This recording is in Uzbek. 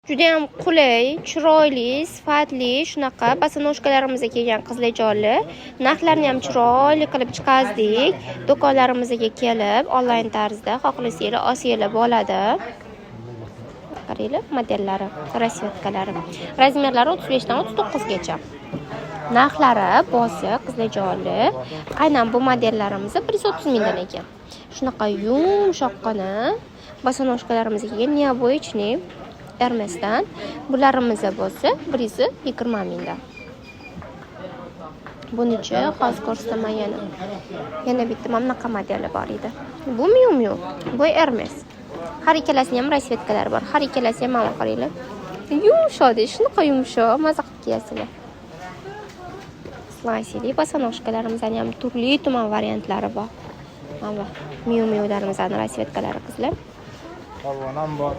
Juda ham qulay, chiroyli, sifatli shunaqa bosonojkalarimizga kelgan qizlarjonli. Narxlarni ham chiroyli qilib chiqazdik. Do'konlarimizga kelib, onlayn tarzda xohlasanglar olsanglar bo'ladi. Qaranglar, modellari, rasvetkalari. Razmerlari 35 dan 39 gacha. Narxlari bosiq, qizlarjonli. Aynan bu modellarimiz 130 mingdan ekan. Shunaqa yumshoqqina bosonojkalarimizga kelgan neoboychniy Hermesdan. Bularimiz bo'lsa 120 mingdan. Bunichi hozir ko'rsataman yana. Yana bitta mana bunaqa modeli bor edi. Bu Miu Miu, bu Hermes. Har ikkalasining ham rasvetkalari bor. Har ikkalasi ham mana qaranglar. Yumshoq, shunaqa yumshoq, maza qilib kiyasizlar. Slaysilik bosonojkalarimizning ham turli-tuman variantlari bor. Mana Miu Miu'larimizning rasvetkalari qizlar. Ham bor.